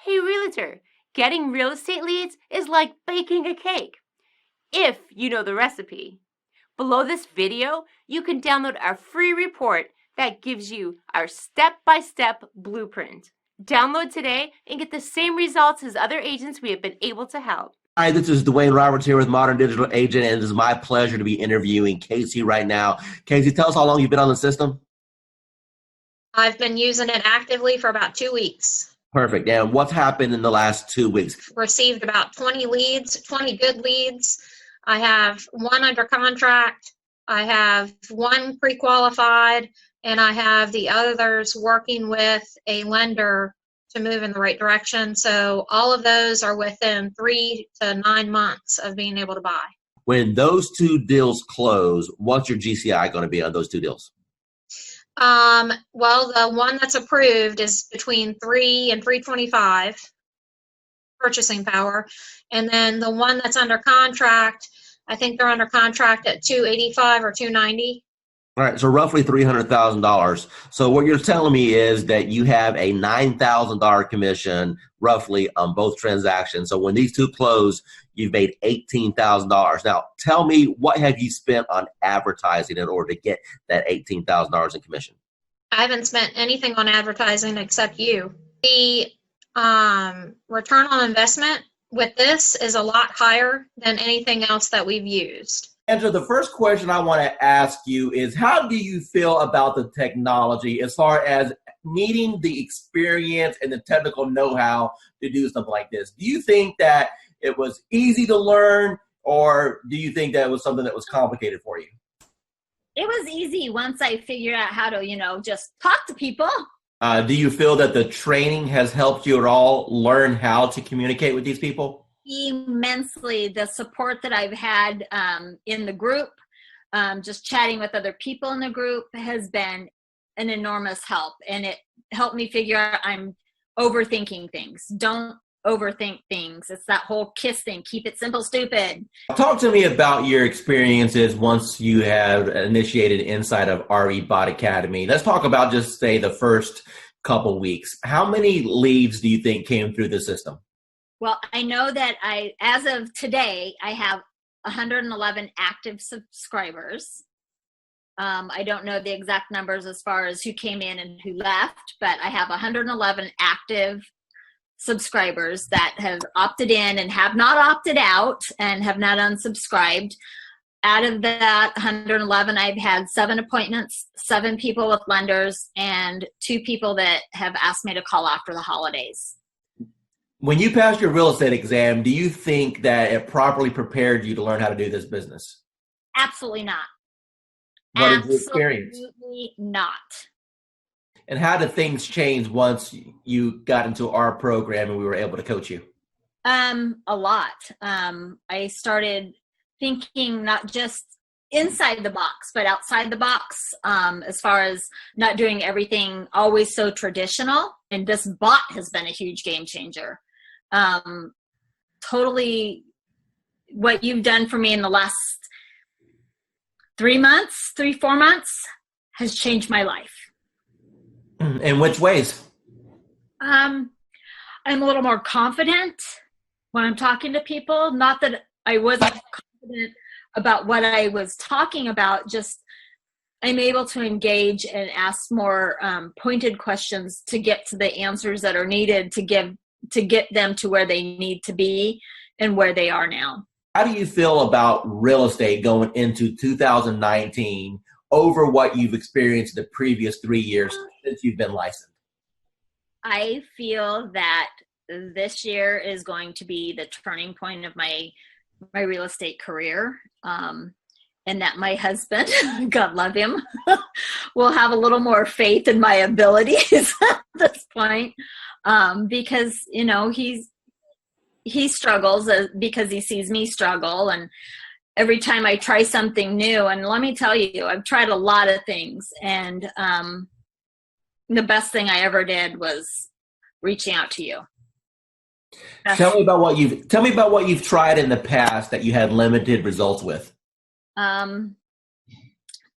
Hey realtor, getting real estate leads is like baking a cake, if you know the recipe. Below this video, you can download our free report that gives you our step-by-step blueprint. Download today and get the same results as other agents we have been able to help. Hi, this is Dwayne Roberts here with Modern Digital Agent, and it is my pleasure to be interviewing Casey right now. Casey, tell us how long you've been on the system. I've been using it actively for about 2 weeks. Perfect. And what's happened in the last 2 weeks? Received about 20 leads, 20 good leads. I have one under contract. I have one pre-qualified, and I have the others working with a lender to move in the right direction. So all of those are within 3 to 9 months of being able to buy. When those two deals close, what's your GCI going to be on those two deals? Well, the one that's approved is between 3 and 325 purchasing power. And then the one that's under contract, I think they're under contract at 285 or 290. All right, so roughly $300,000. So what you're telling me is that you have a $9,000 commission roughly on both transactions. So when these two close, you've made $18,000. Now, tell me, what have you spent on advertising in order to get that $18,000 in commission? I haven't spent anything on advertising except you. The return on investment with this is a lot higher than anything else that we've used. Angela, the first question I want to ask you is, how do you feel about the technology as far as needing the experience and the technical know-how to do something like this? Do you think that it was easy to learn, or do you think that it was something that was complicated for you? It was easy once I figured out how to, just talk to people. Do you feel that the training has helped you at all learn how to communicate with these people? Immensely. The support that I've had in the group, just chatting with other people in the group, has been an enormous help. And it helped me figure out I'm overthinking things. Don't overthink things. It's that whole KISS thing. Keep it simple, stupid. Talk to me about your experiences once you have initiated inside of RE Bot Academy. Let's talk about just say the first couple weeks. How many leads do you think came through the system? Well, I know that as of today, I have 111 active subscribers. I don't know the exact numbers as far as who came in and who left, but I have 111 active subscribers that have opted in and have not opted out and have not unsubscribed. Out of that 111, I've had 7 appointments, 7 people with lenders, and 2 people that have asked me to call after the holidays. When you passed your real estate exam, do you think that it properly prepared you to learn how to do this business? Absolutely not. What is your experience? Absolutely not. And how did things change once you got into our program and we were able to coach you? A lot. I started thinking not just inside the box, but outside the box, as far as not doing everything always so traditional. And this bot has been a huge game changer. Totally what you've done for me in the last 4 months has changed my life. In which ways? I'm a little more confident when I'm talking to people. Not that I wasn't confident about what I was talking about, just I'm able to engage and ask more pointed questions to get to the answers that are needed to get them to where they need to be and where they are now. How do you feel about real estate going into 2019 over what you've experienced the previous 3 years since you've been licensed? I feel that this year is going to be the turning point of my real estate career. And that my husband, God love him, will have a little more faith in my abilities at this point, because he struggles because he sees me struggle, and every time I try something new, and let me tell you, I've tried a lot of things, and the best thing I ever did was reaching out to you. Tell me about what you've tried in the past that you had limited results with.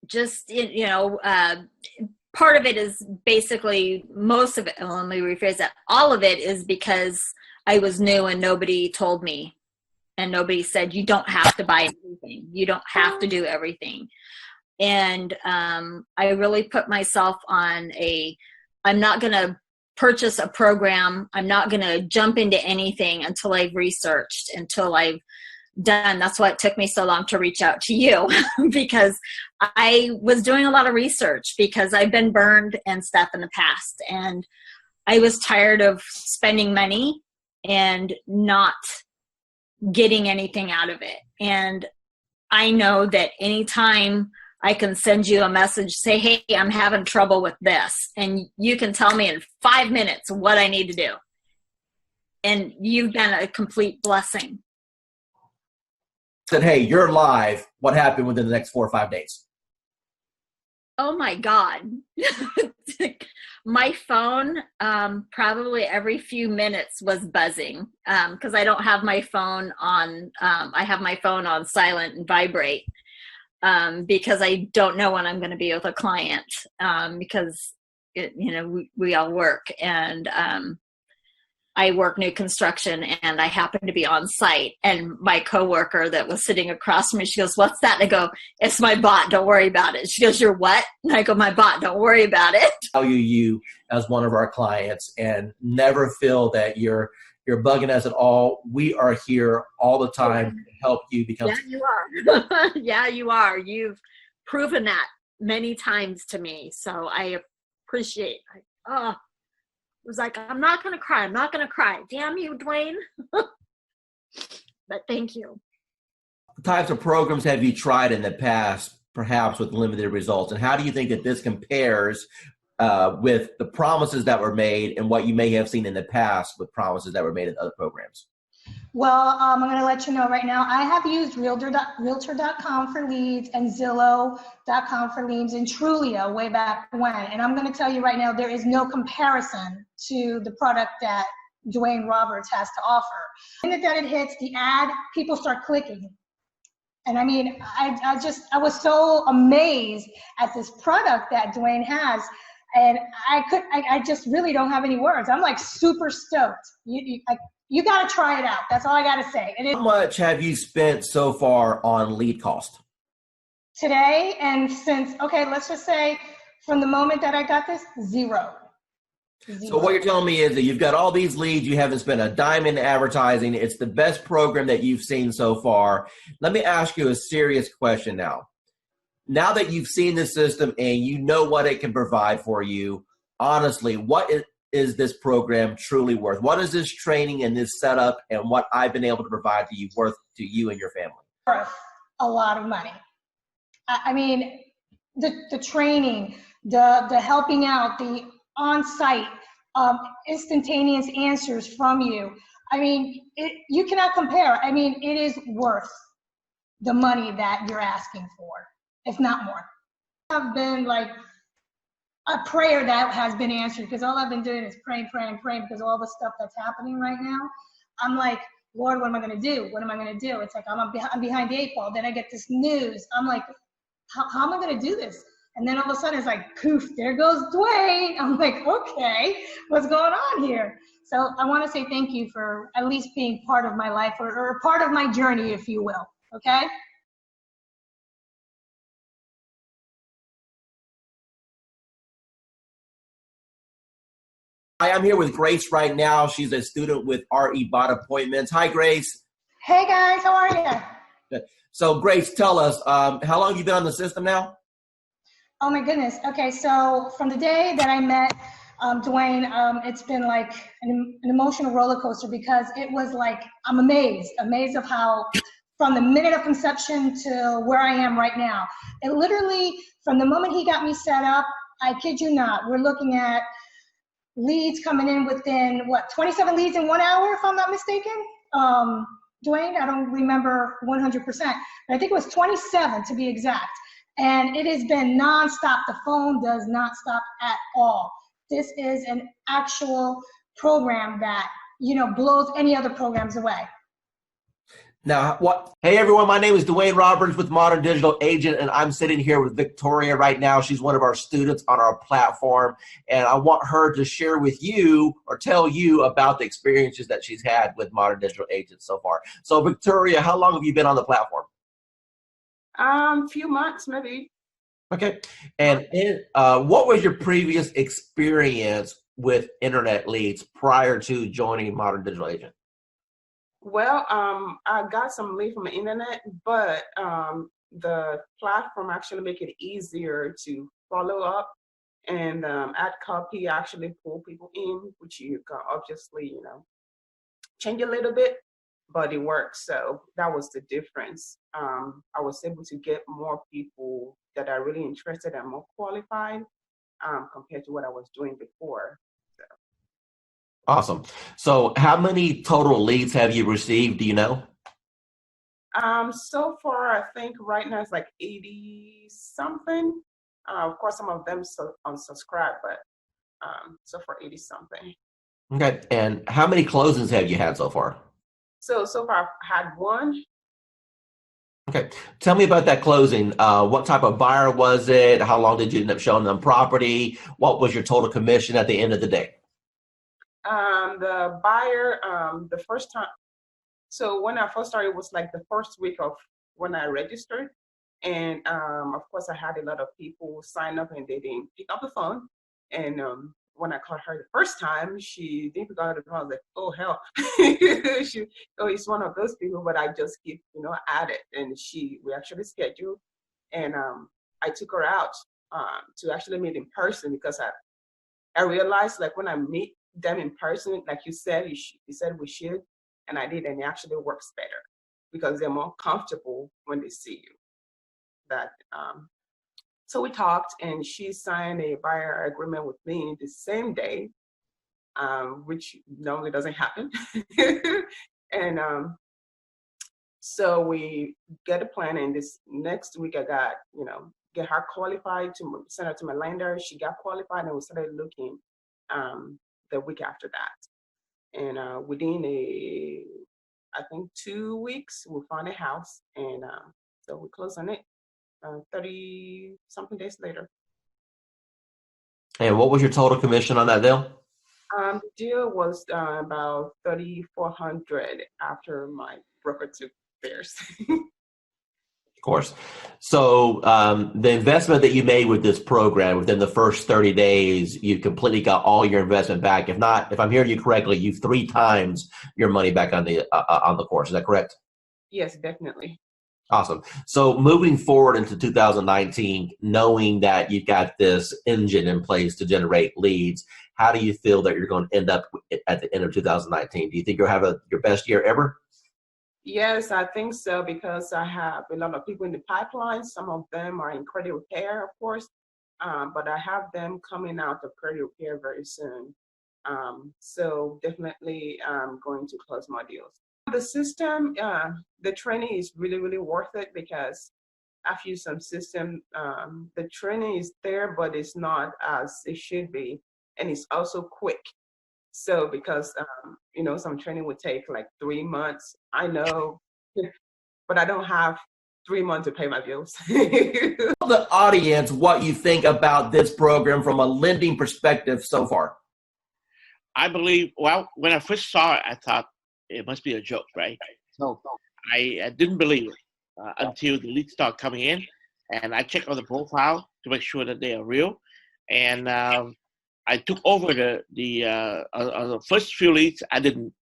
Just part of it is basically, most of it, let me rephrase that, all of it is because I was new and nobody told me, and nobody said, you don't have to buy everything. You don't have to do everything. And I really put myself on I'm not going to purchase a program. I'm not going to jump into anything until I've researched, until I've done. That's why it took me so long to reach out to you, because I was doing a lot of research, because I've been burned and stuff in the past, and I was tired of spending money and not getting anything out of it. And I know that anytime I can send you a message, say, hey, I'm having trouble with this, and you can tell me in 5 minutes what I need to do. And you've been a complete blessing. Said, hey, you're live. What happened within the next 4 or 5 days? Oh my God. My phone, probably every few minutes was buzzing, because I don't have my phone on, I have my phone on silent and vibrate, because I don't know when I'm going to be with a client, because we all work, and I work new construction, and I happen to be on site, and my coworker that was sitting across from me, she goes, what's that? And I go, it's my bot. Don't worry about it. She goes, you're what? And I go, my bot. Don't worry about it. Value you as one of our clients, and never feel that you're bugging us at all. We are here all the time to help you become. Yeah, you are. Yeah, you are. You've proven that many times to me. So I appreciate it. It was like, I'm not going to cry. I'm not going to cry. Damn you, Dwayne. But thank you. What types of programs have you tried in the past, perhaps with limited results? And how do you think that this compares with the promises that were made and what you may have seen in the past with promises that were made in other programs? Well, I'm going to let you know right now, I have used Realtor.com for leads and Zillow.com for leads and Trulio way back when. And I'm going to tell you right now, there is no comparison to the product that Dwayne Roberts has to offer. The minute that it hits the ad, people start clicking. And I mean, I was so amazed at this product that Dwayne has. And I just really don't have any words. I'm like super stoked. You got to try it out. That's all I got to say. How much have you spent so far on lead cost? Today and since, okay, let's just say from the moment that I got this, zero. So what you're telling me is that you've got all these leads, you haven't spent a dime in advertising. It's the best program that you've seen so far. Let me ask you a serious question now. Now that you've seen the system and you know what it can provide for you, honestly, what is this program truly worth? What is this training and this setup and what I've been able to provide to you worth to you and your family? Worth a lot of money. I mean, the training, the helping out, the on-site instantaneous answers from you. I mean, you cannot compare. I mean, it is worth the money that you're asking for, if not more. I've been like a prayer that has been answered, because all I've been doing is praying because of all the stuff that's happening right now. I'm like, Lord, what am I going to do? What am I going to do? It's like I'm behind the 8 ball. Then I get this news. I'm like, how am I going to do this? And then all of a sudden it's like, poof, there goes Dwayne. I'm like, okay, what's going on here? So I want to say thank you for at least being part of my life, or part of my journey, if you will. Okay. Hi, I'm here with Grace right now. She's a student with RE Bot Appointments. Hi, Grace. Hey guys, how are you? Good. So Grace, tell us, how long have you been on the system now? Oh my goodness. Okay, so from the day that I met Dwayne, it's been like an emotional roller coaster, because it was like, I'm amazed of how, from the minute of conception to where I am right now. It literally, from the moment he got me set up, I kid you not, we're looking at leads coming in within, 27 leads in 1 hour, if I'm not mistaken? Dwayne, I don't remember 100%, but I think it was 27 to be exact. And it has been nonstop. The phone does not stop at all. This is an actual program that, blows any other programs away. Now, what? Hey, everyone, my name is Dwayne Roberts with Modern Digital Agent, and I'm sitting here with Victoria right now. She's one of our students on our platform, and I want her to share with you or tell you about the experiences that she's had with Modern Digital Agent so far. So, Victoria, how long have you been on the platform? Few months, maybe. Okay. And what was your previous experience with internet leads prior to joining Modern Digital Agent? Well, I got some lead from the internet, but the platform actually make it easier to follow up and add copy, actually pull people in, which you can obviously, change a little bit, but it works. So that was the difference. I was able to get more people that are really interested and more qualified compared to what I was doing before. So. Awesome. So how many total leads have you received? Do you know? So far, I think right now it's like 80 something. Of course, some of them unsubscribe, but so far 80 something. Okay. And how many closings have you had so far? So far I've had one. Okay. Tell me about that closing. What type of buyer was it? How long did you end up showing them property? What was your total commission at the end of the day? The buyer, the first time. So when I first started, it was like the first week of when I registered. And of course, I had a lot of people sign up and they didn't pick up the phone. And when I called her the first time, she didn't pick up the phone. I was like, oh, hell. It's one of those people, but I just keep, at it. And we actually scheduled. And I took her out to actually meet in person because I realized like when I meet them in person, like you said, you said we should. And I did, and it actually works better because they're more comfortable when they see you. So we talked, and she signed a buyer agreement with me the same day, which normally doesn't happen. And so we get a plan, and this next week I got, get her qualified to send her to my lender. She got qualified, and we started looking the week after that. And within I think 2 weeks, we found a house, and so we closed on it 30 something days later. And what was your total commission on that deal? The deal was about $3,400 after my broker took theirs. Of course. So the investment that you made with this program within the first 30 days, you completely got all your investment back. If not, if I'm hearing you correctly, you've 3 times your money back on the course. Is that correct? Yes, definitely. Awesome. So moving forward into 2019, knowing that you've got this engine in place to generate leads, how do you feel that you're going to end up at the end of 2019? Do you think you'll have your best year ever? Yes, I think so, because I have a lot of people in the pipeline. Some of them are in credit repair, of course, but I have them coming out of credit repair very soon. So definitely I'm going to close more deals. The system, the training is really, really worth it because I've used some system. The training is there, but it's not as it should be. And it's also quick. So because, some training would take like 3 months, I know, but I don't have 3 months to pay my bills. Tell the audience what you think about this program from a lending perspective so far. I believe, well, when I first saw it, I thought it must be a joke, right? So I didn't believe it until the leads start coming in, and I checked on the profile to make sure that they are real. And I took over the first few leads. I didn't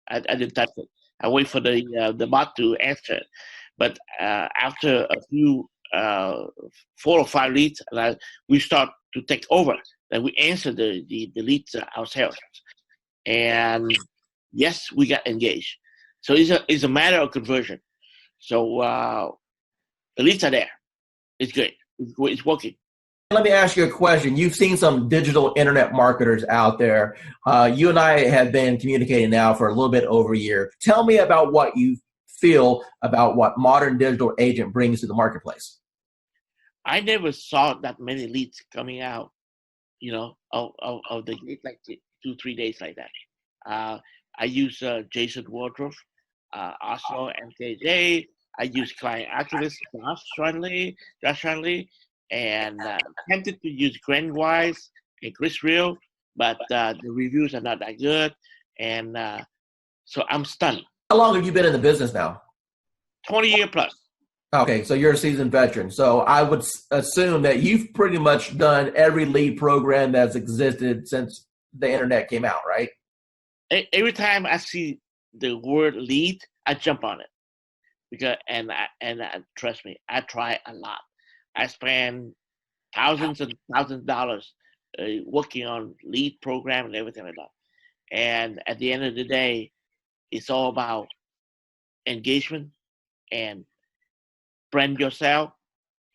touch it. I wait for the bot to answer it. But after a few 4 or 5 leads, we start to take over. And we answer the leads ourselves. And yes, we got engaged. So it's a matter of conversion. So the leads are there. It's good. It's working. Let me ask you a question. You've seen some digital internet marketers out there. You and I have been communicating now for a little bit over a year. Tell me about what you feel about what Modern Digital Agent brings to the marketplace. I never saw that many leads coming out, of the gate like 2-3 days like that. I use Jason Wardrobe Oslo, MKJ. I use client activist Josh Shanley, and attempted to use Grandwise and Chris Real, but the reviews are not that good, and so I'm stunned. How long have you been in the business now? 20 year plus. Okay, so you're a seasoned veteran. So I would assume that you've pretty much done every lead program that's existed since the internet came out, right? Every time I see the word lead, I jump on it because and trust me, I try a lot. I spend thousands and thousands of dollars working on lead program and everything like that. And at the end of the day, it's all about engagement and brand yourself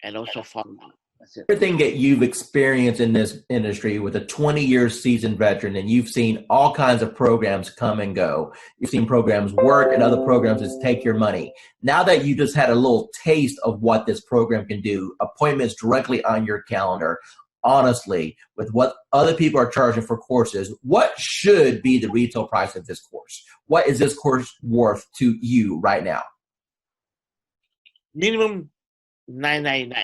and also follow up. That's it. Everything that you've experienced in this industry with a 20-year seasoned veteran, and you've seen all kinds of programs come and go. You've seen programs work and other programs just take your money. Now that you just had a little taste of what this program can do, appointments directly on your calendar, honestly, with what other people are charging for courses, what should be the retail price of this course? What is this course worth to you right now? Minimum $9.99.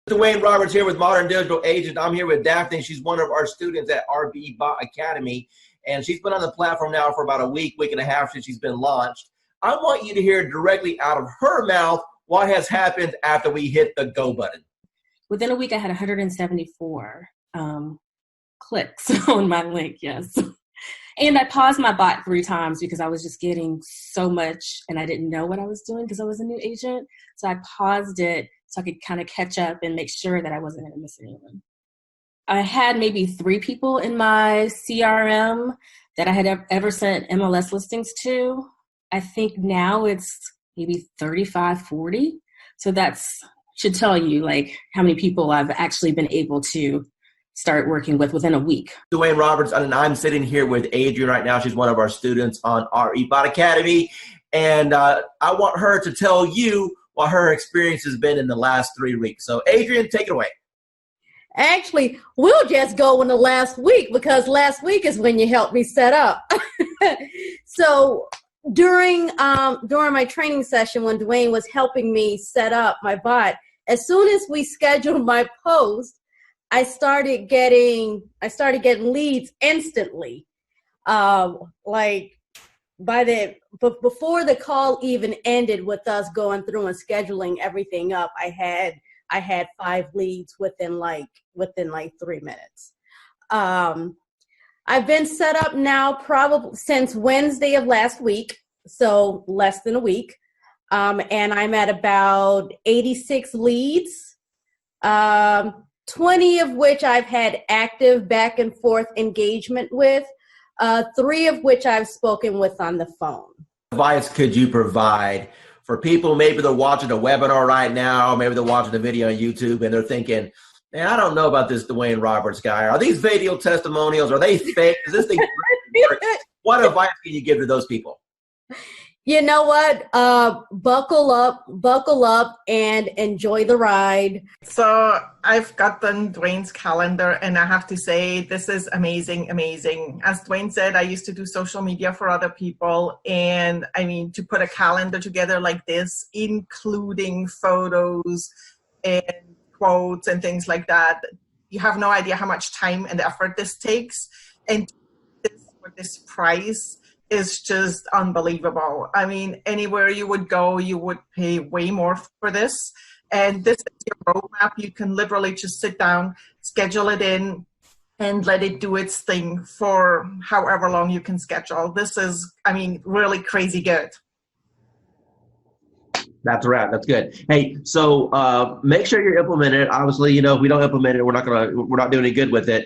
Dwayne Roberts here with Modern Digital Agent. I'm here with Daphne. She's one of our students at RB Bot Academy, and she's been on the platform now for about a week and a half since she's been launched. I want you to hear directly out of her mouth what has happened after we hit the go button. Within a week, I had 174 clicks on my link, yes. And I paused my bot 3 times because I was just getting so much and I didn't know what I was doing because I was a new agent. So I paused it so I could kind of catch up and make sure that I wasn't going to miss anyone. I had maybe 3 people in my CRM that I had ever sent MLS listings to. I think now it's maybe 35, 40. So that's should tell you like how many people I've actually been able to start working with within a week. Dwayne Roberts, and I'm sitting here with Adrian right now. She's one of our students on RE Bot Academy. And I want her to tell you what her experience has been in the last 3 weeks. So Adrian, take it away. Actually, we'll just go in the last week because last week is when you helped me set up. So during my training session when Dwayne was helping me set up my bot, as soon as we scheduled my post, I started getting leads instantly. Like before the call even ended with us going through and scheduling everything up, I had 5 leads within like 3 minutes. I've been set up now probably since Wednesday of last week, so less than a week. And I'm at about 86 leads, 20 of which I've had active back and forth engagement with, 3 of which I've spoken with on the phone. What advice could you provide for people? Maybe they're watching a webinar right now, maybe they're watching a video on YouTube and they're thinking, man, I don't know about this Dwayne Roberts guy. Are these video testimonials? Are they fake? Is this thing? What advice can you give to those people? You know what? Buckle up and enjoy the ride. So I've gotten Dwayne's calendar and I have to say, this is amazing, amazing. As Dwayne said, I used to do social media for other people. And I mean, to put a calendar together like this, including photos and quotes and things like that, you have no idea how much time and effort this takes. And for this price is just unbelievable. I mean, anywhere you would go, you would pay way more for this. And this is your roadmap. You can literally just sit down, schedule it in, and let it do its thing for however long you can schedule. This is, I mean, really crazy good. That's a wrap. That's good. Hey, so make sure you're implementing it. Obviously, if we don't implement it, we're not doing any good with it.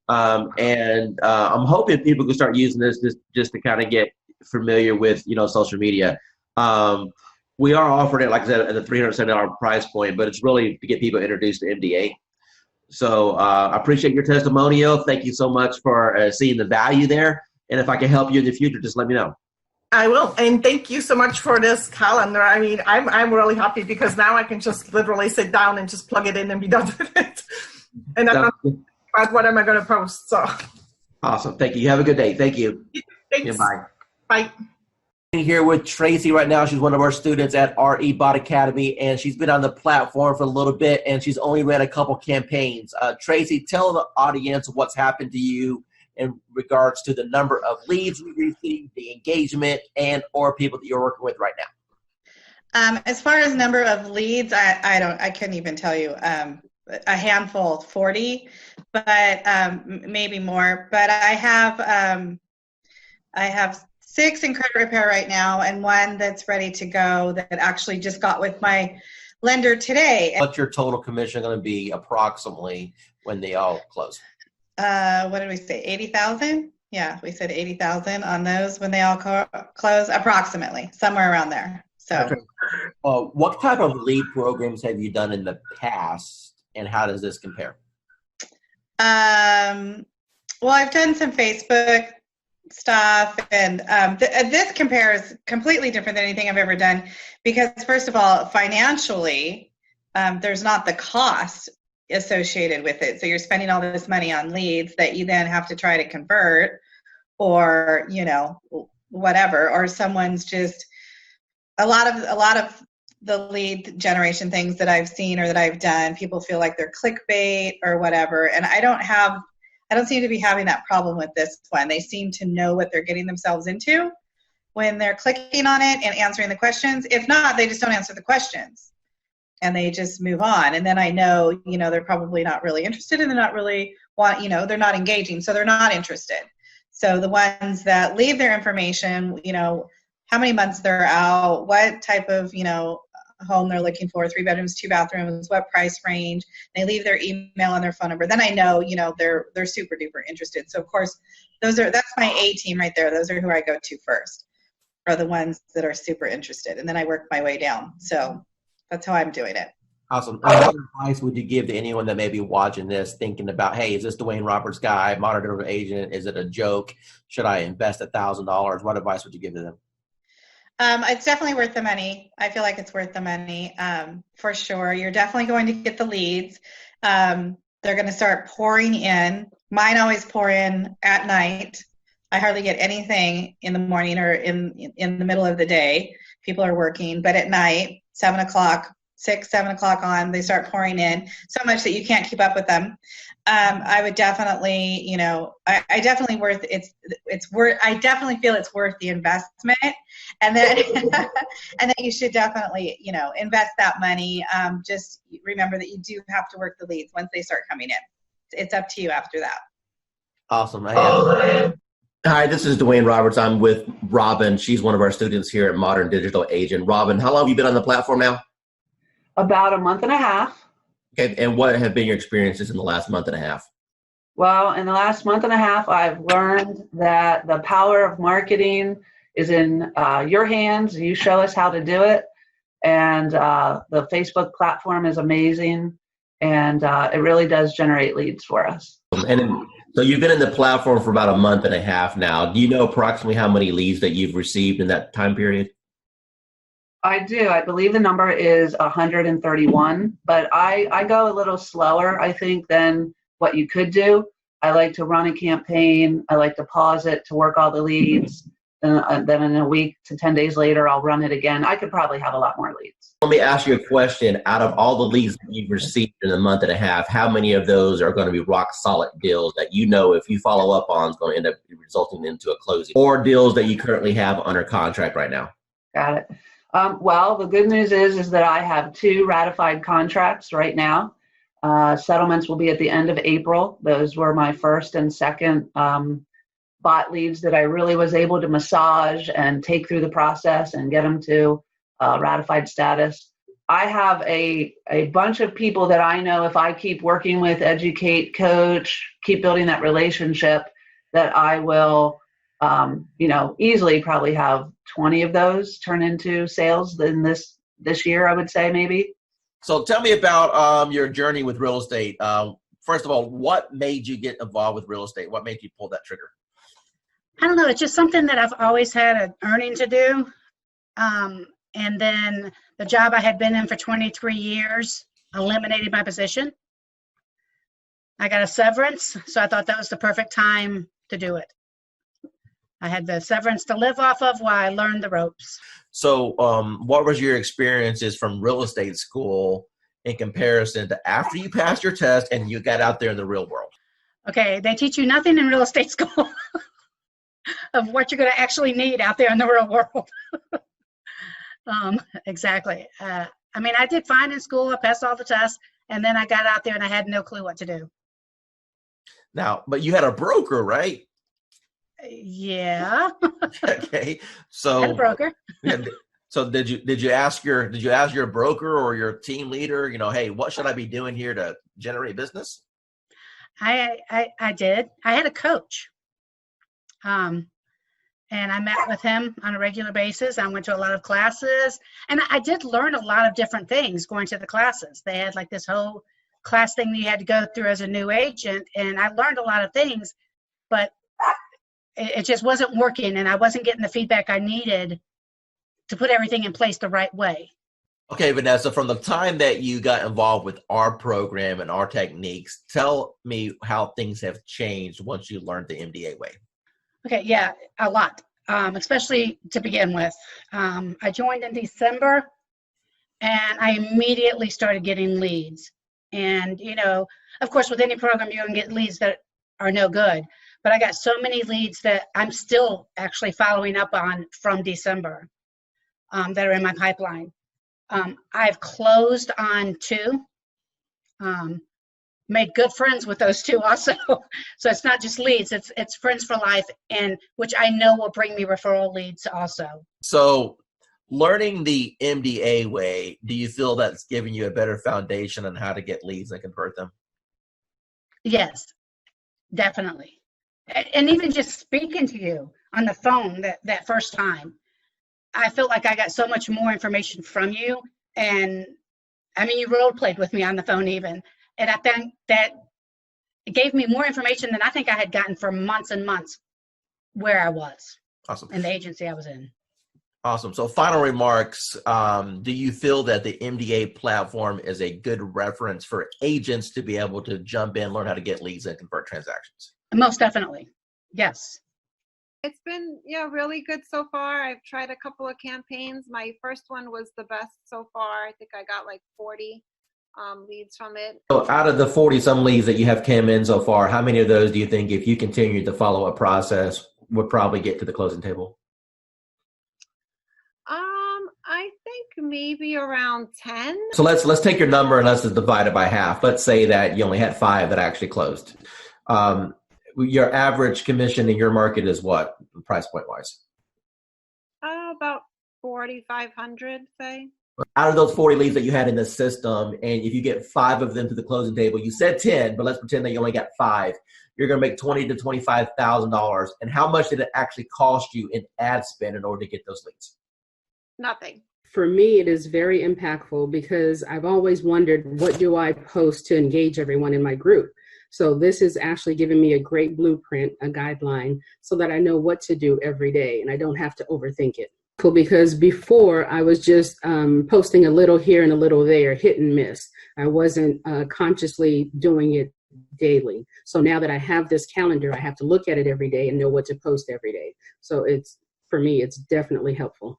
And I'm hoping people can start using this just to kind of get familiar with, social media. We are offering it, like I said, at a $370 price point, but it's really to get people introduced to MDA. So I appreciate your testimonial. Thank you so much for seeing the value there. And if I can help you in the future, just let me know. I will. And thank you so much for this calendar. I mean, I'm really happy because now I can just literally sit down and just plug it in and be done with it. And I'm not about what am I going to post. So awesome. Thank you. You have a good day. Thank you. Thanks. Yeah, bye. Bye. Here with Tracy right now. She's one of our students at RE Bot Academy, and she's been on the platform for a little bit, and she's only ran a couple campaigns. Tracy, tell the audience what's happened to you in regards to the number of leads we received, the engagement, and or people that you're working with right now. As far as number of leads, I couldn't even tell you. A handful, 40, but maybe more. But I have 6 in credit repair right now, and 1 that's ready to go that actually just got with my lender today. What's your total commission going to be approximately when they all close? What did we say? 80,000? Yeah, we said 80,000 on those when they all close, approximately somewhere around there. So, okay. What type of lead programs have you done in the past, and how does this compare? Well, I've done some Facebook stuff, and this compares completely different than anything I've ever done, because first of all, financially, there's not the cost associated with it. So you're spending all this money on leads that you then have to try to convert, or whatever, or someone's just a lot of the lead generation things that I've seen or that I've done, people feel like they're clickbait or whatever, and I don't seem to be having that problem with this one. They seem to know what they're getting themselves into when they're clicking on it and answering the questions. If not, they just don't answer the questions and they just move on. And then I know, they're probably not really interested, and they're not really they're not engaging, so they're not interested. So the ones that leave their information, how many months they're out, what type of, home they're looking for, 3 bedrooms, 2 bathrooms, what price range, they leave their email and their phone number, then I know, they're super duper interested. So of course, that's my A team right there. Those are who I go to first, are the ones that are super interested. And then I work my way down. So that's how I'm doing it. Awesome. What advice would you give to anyone that may be watching this thinking about, hey, is this Dwayne Roberts guy, modern digital agent? Is it a joke? Should I invest $1,000? What advice would you give to them? It's definitely worth the money. I feel like it's worth the money, for sure. You're definitely going to get the leads. They're going to start pouring in. Mine always pour in at night. I hardly get anything in the morning or in the middle of the day. People are working, but at night, 7 o'clock on, they start pouring in so much that you can't keep up with them. I would definitely, I definitely feel it's worth the investment, and then and then you should definitely, invest that money. Just remember that you do have to work the leads once they start coming in. It's up to you after that. Awesome. Hi, this is Dwayne Roberts. I'm with Robin. She's one of our students here at Modern Digital Agent. Robin, how long have you been on the platform now? About a month and a half. Okay, and what have been your experiences in the last month and a half? Well, in the last month and a half, I've learned that the power of marketing is in your hands. You show us how to do it. And the Facebook platform is amazing. And it really does generate leads for us. So you've been in the platform for about a month and a half now. Do you know approximately how many leads that you've received in that time period? I do. I believe the number is 131, but I go a little slower, I think, than what you could do. I like to run a campaign. I like to pause it to work all the leads. Then in a week to 10 days later, I'll run it again. I could probably have a lot more leads. Let me ask you a question. Out of all the leads that you've received in a month and a half, how many of those are going to be rock solid deals that if you follow up on is going to end up resulting into a closing, or deals that you currently have under contract right now? Got it. Well, the good news is that I have 2 ratified contracts right now. Settlements will be at the end of April. Those were my first and second bot leads that I really was able to massage and take through the process and get them to ratified status. I have a bunch of people that I know if I keep working with, educate, coach, keep building that relationship, that I will easily probably have 20 of those turn into sales in this year, I would say, maybe. So tell me about your journey with real estate. First of all, what made you get involved with real estate? What made you pull that trigger? I don't know. It's just something that I've always had an earning to do. And then the job I had been in for 23 years eliminated my position. I got a severance, so I thought that was the perfect time to do it. I had the severance to live off of while I learned the ropes. So what was your experiences from real estate school in comparison to after you passed your test and you got out there in the real world? Okay, they teach you nothing in real estate school of what you're going to actually need out there in the real world. Exactly. I mean, I did fine in school. I passed all the tests, and then I got out there and I had no clue what to do. Now, but you had a broker, right? Yeah. Okay. I So had a broker. yeah, so did you ask your broker or your team leader, hey, what should I be doing here to generate business? I did. I had a coach. And I met with him on a regular basis. I went to a lot of classes, and I did learn a lot of different things going to the classes. They had like this whole class thing that you had to go through as a new agent, and I learned a lot of things, but it just wasn't working, and I wasn't getting the feedback I needed to put everything in place the right way. Okay, Vanessa, from the time that you got involved with our program and our techniques, tell me how things have changed once you learned the MDA way. Okay, yeah, a lot, especially to begin with. I joined in December, and I immediately started getting leads. And, of course, with any program, you're going to get leads that are no good. But I got so many leads that I'm still actually following up on from December that are in my pipeline. I've closed on 2. Made good friends with those 2 also. So it's not just leads, it's friends for life, and which I know will bring me referral leads also. So learning the MDA way, do you feel that's giving you a better foundation on how to get leads and convert them? Yes, definitely. And even just speaking to you on the phone that first time, I felt like I got so much more information from you. And I mean, you role played with me on the phone even. And I think that it gave me more information than I think I had gotten for months and months where I was. Awesome. In the agency I was in. Awesome. So final remarks, do you feel that the MDA platform is a good reference for agents to be able to jump in, learn how to get leads and convert transactions? Most definitely. Yes. It's been, really good so far. I've tried a couple of campaigns. My first one was the best so far. I think I got like 40 leads from it. So out of the 40 some leads that you have came in so far, how many of those do you think, if you continue the follow-up process, would probably get to the closing table? I think maybe around 10. So let's take your number and let's just divide it by half. Let's say that you only had 5 that actually closed. Your average commission in your market is what, price point wise? About 4,500, say. Out of those 40 leads that you had in the system, and if you get 5 of them to the closing table, you said 10, but let's pretend that you only got 5. You're going to make $20,000 to $25,000. And how much did it actually cost you in ad spend in order to get those leads? Nothing. For me, it is very impactful because I've always wondered, what do I post to engage everyone in my group? So this is actually giving me a great blueprint, a guideline, so that I know what to do every day and I don't have to overthink it. Cool, because before I was just posting a little here and a little there, hit and miss. I wasn't consciously doing it daily. So now that I have this calendar, I have to look at it every day and know what to post every day. So for me, it's definitely helpful.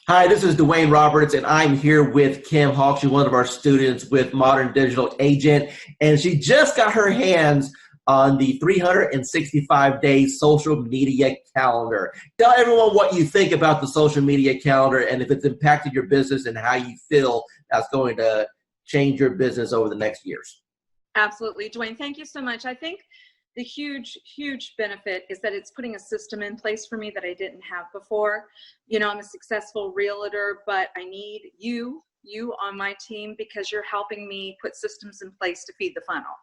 Hi, this is Dwayne Roberts, and I'm here with Kim Hawk. She's one of our students with Modern Digital Agent, and she just got her hands on the 365-day social media calendar. Tell everyone what you think about the social media calendar and if it's impacted your business and how you feel that's going to change your business over the next years. Absolutely, Dwayne. Thank you so much. I think the huge benefit is that it's putting a system in place for me that I didn't have before. I'm a successful realtor, but I need you on my team because you're helping me put systems in place to feed the funnel.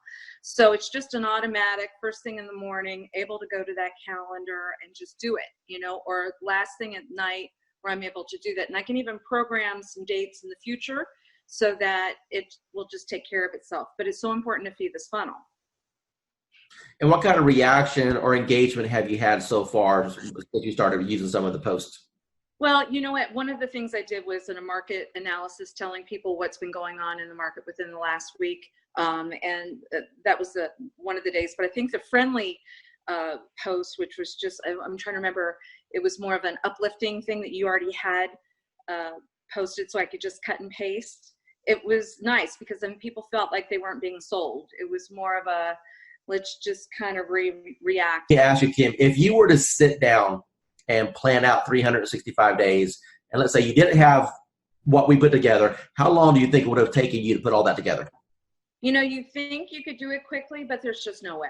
So it's just an automatic first thing in the morning, able to go to that calendar and just do it, or last thing at night where I'm able to do that. And I can even program some dates in the future so that it will just take care of itself. But it's so important to feed this funnel. And what kind of reaction or engagement have you had so far since you started using some of the posts? Well, you know what? One of the things I did was in a market analysis telling people what's been going on in the market within the last week. And that was one of the days. But I think the friendly post, which was just, I'm trying to remember, it was more of an uplifting thing that you already had posted, so I could just cut and paste. It was nice because then people felt like they weren't being sold. It was more of a, let's just kind of react. Yeah, ask you, Kim, if you were to sit down and plan out 365 days, and let's say you didn't have what we put together, how long do you think it would have taken you to put all that together? You know, you think you could do it quickly, but there's just no way.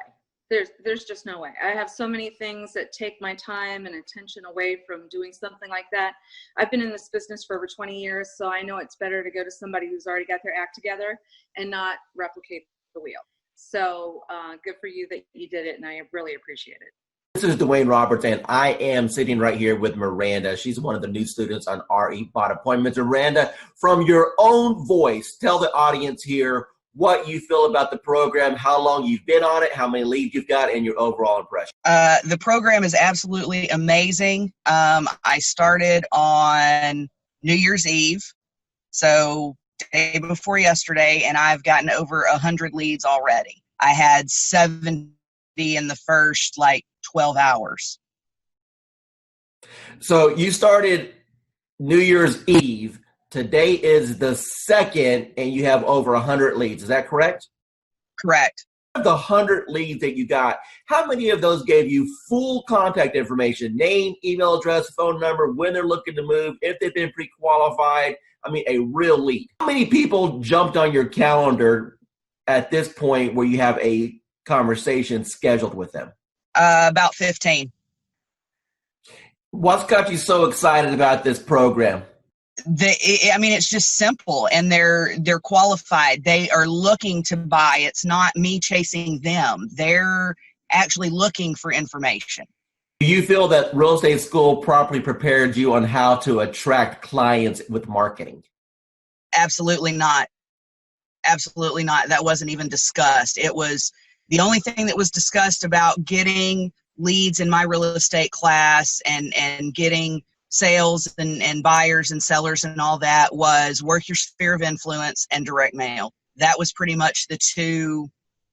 There's just no way. I have so many things that take my time and attention away from doing something like that. I've been in this business for over 20 years, so I know it's better to go to somebody who's already got their act together and not replicate the wheel. So good for you that you did it, and I really appreciate it. This is Dwayne Roberts, and I am sitting right here with Miranda. She's one of the new students on RE Bot Appointments. Miranda, from your own voice, tell the audience here what you feel about the program, how long you've been on it, how many leads you've got, and your overall impression. The program is absolutely amazing. I started on New Year's Eve, so day before yesterday, and I've gotten over 100 leads already. I had 70 in the first 12 hours. So you started New Year's Eve. Today is the 2nd, and you have over 100 leads. Is that correct? Correct. Of the 100 leads that you got, how many of those gave you full contact information, name, email address, phone number, when they're looking to move, if they've been pre-qualified? I mean, a real lead. How many people jumped on your calendar at this point where you have a conversation scheduled with them? About 15. What's got you so excited about this program? It's just simple, and they're qualified. They are looking to buy. It's not me chasing them. They're actually looking for information. Do you feel that real estate school properly prepared you on how to attract clients with marketing? Absolutely not. Absolutely not. That wasn't even discussed. It was the only thing that was discussed about getting leads in my real estate class and getting sales and buyers and sellers and all that was work your sphere of influence and direct mail. That was pretty much the two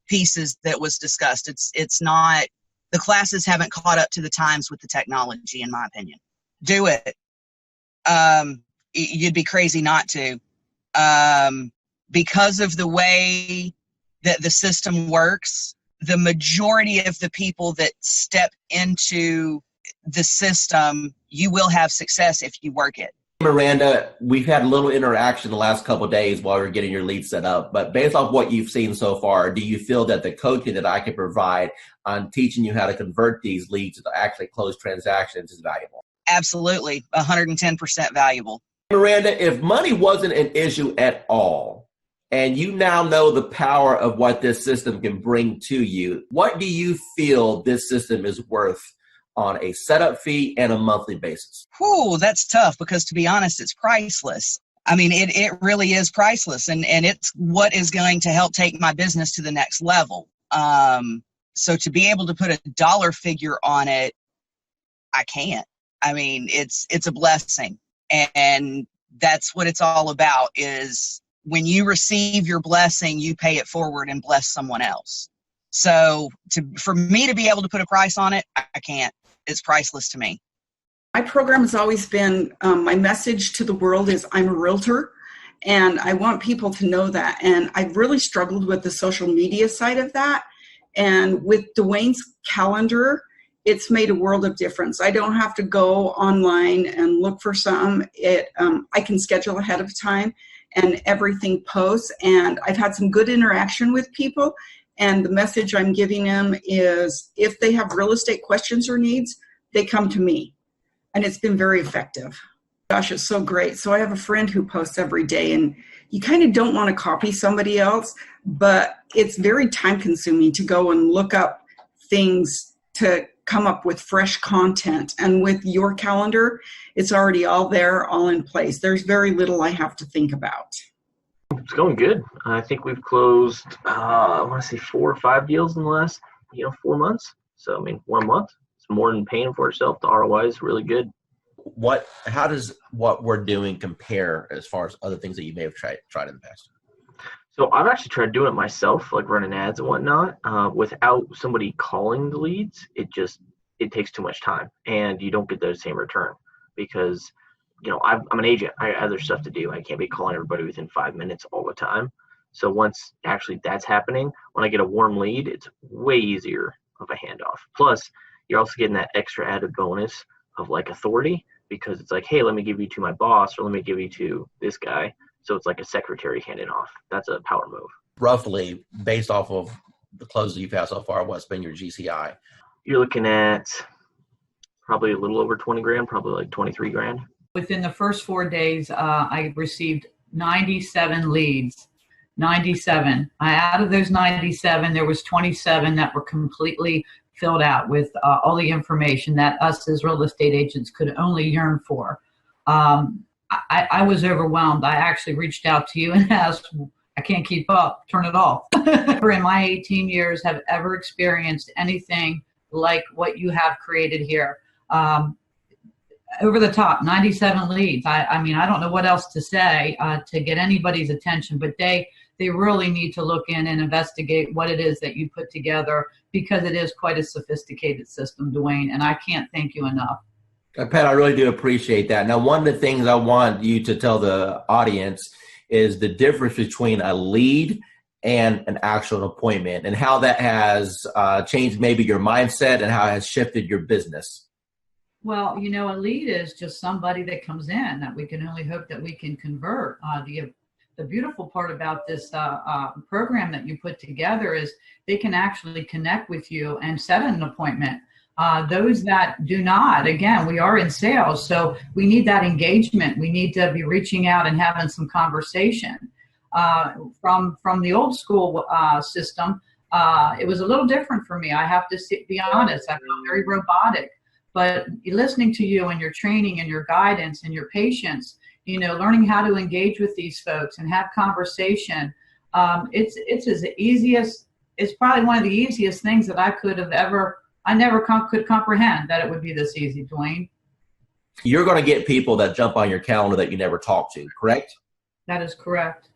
pieces that was discussed. It's not, the classes haven't caught up to the times with the technology, in my opinion. Do it. You'd be crazy not to. Because of the way that the system works, the majority of the people that step into the system, you will have success if you work it. Miranda, we've had a little interaction the last couple of days while we're getting your lead set up, but based off what you've seen so far, do you feel that the coaching that I can provide on teaching you how to convert these leads to actually close transactions is valuable? Absolutely, 110% valuable. Miranda, if money wasn't an issue at all, and you now know the power of what this system can bring to you, what do you feel this system is worth on a setup fee and a monthly basis? Whew, that's tough because, to be honest, it's priceless. I mean, it really is priceless, and it's what is going to help take my business to the next level. So to be able to put a dollar figure on it, I can't. I mean, it's a blessing, and that's what it's all about, is when you receive your blessing, you pay it forward and bless someone else. So for me to be able to put a price on it, I can't. It's priceless to me. My program has always been, my message to the world is I'm a realtor, and I want people to know that. And I've really struggled with the social media side of that. And with Dwayne's calendar, it's made a world of difference. I don't have to go online and look for some. I can schedule ahead of time, and everything posts. And I've had some good interaction with people. And the message I'm giving them is if they have real estate questions or needs, they come to me. And it's been very effective. Gosh, it's so great. So I have a friend who posts every day, and you kind of don't want to copy somebody else, but it's very time consuming to go and look up things to come up with fresh content. And with your calendar, it's already all there, all in place. There's very little I have to think about. It's going good. I think we've closed, I want to say 4 or 5 deals in the last, 4 months. So, 1 month, it's more than paying for itself. The ROI is really good. How does what we're doing compare as far as other things that you may have tried in the past? So I've actually tried doing it myself, like running ads and whatnot, without somebody calling the leads. It takes too much time, and you don't get the same return because, I'm an agent. I have other stuff to do. I can't be calling everybody within 5 minutes all the time. So once actually that's happening, when I get a warm lead, it's way easier of a handoff. Plus, you're also getting that extra added bonus of like authority because it's like, hey, let me give you to my boss or let me give you to this guy. So it's like a secretary handing off. That's a power move. Roughly, based off of the closes you've had so far, what's been your GCI? You're looking at probably a little over 20 grand, probably like 23 grand. Within the first 4 days, I received 97 leads. 97. Out of those 97, there was 27 that were completely filled out with all the information that us as real estate agents could only yearn for. I was overwhelmed. I actually reached out to you and asked, I can't keep up, turn it off. Never in my 18 years have ever experienced anything like what you have created here. Over the top, 97 leads. I mean, I don't know what else to say to get anybody's attention, but they really need to look in and investigate what it is that you put together because it is quite a sophisticated system, Dwayne, and I can't thank you enough. Pat, I really do appreciate that. Now, one of the things I want you to tell the audience is the difference between a lead and an actual appointment and how that has changed maybe your mindset and how it has shifted your business. Well, a lead is just somebody that comes in that we can only hope that we can convert. The beautiful part about this program that you put together is they can actually connect with you and set an appointment. Those that do not, again, we are in sales, so we need that engagement. We need to be reaching out and having some conversation. From the old school system, it was a little different for me. I have to be honest. I felt very robotic. But listening to you and your training and your guidance and your patience, learning how to engage with these folks and have conversation, it's probably one of the easiest things that I never could comprehend that it would be this easy, Dwayne. You're going to get people that jump on your calendar that you never talk to, correct? That is correct.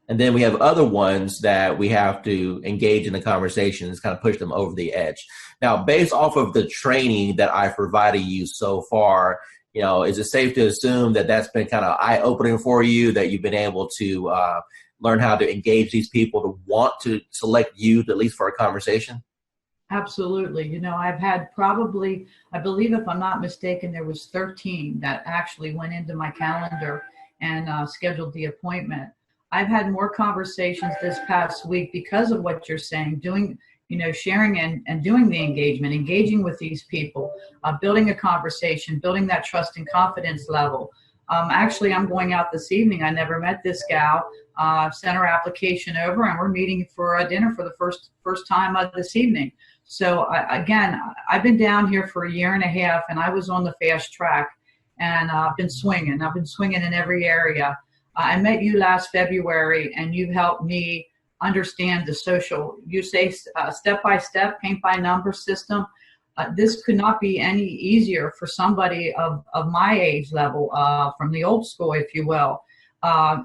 And then we have other ones that we have to engage in the conversations, kind of push them over the edge. Now, based off of the training that I've provided you so far, is it safe to assume that that's been kind of eye-opening for you, that you've been able to learn how to engage these people to want to select you, at least for a conversation? Absolutely. I've had probably, I believe if I'm not mistaken, there was 13 that actually went into my calendar and scheduled the appointment. I've had more conversations this past week because of what you're saying, sharing and doing the engaging with these people, building a conversation, building that trust and confidence level. Actually, I'm going out this evening. I never met this gal. Sent her application over, and we're meeting for a dinner for the first time this evening. So I've been down here for 1.5 years, and I was on the fast track, and I've been swinging. I've been swinging in every area. I met you last February, and you've helped me understand the social, you say step-by-step, paint-by-number system. This could not be any easier for somebody of my age level, from the old school, if you will.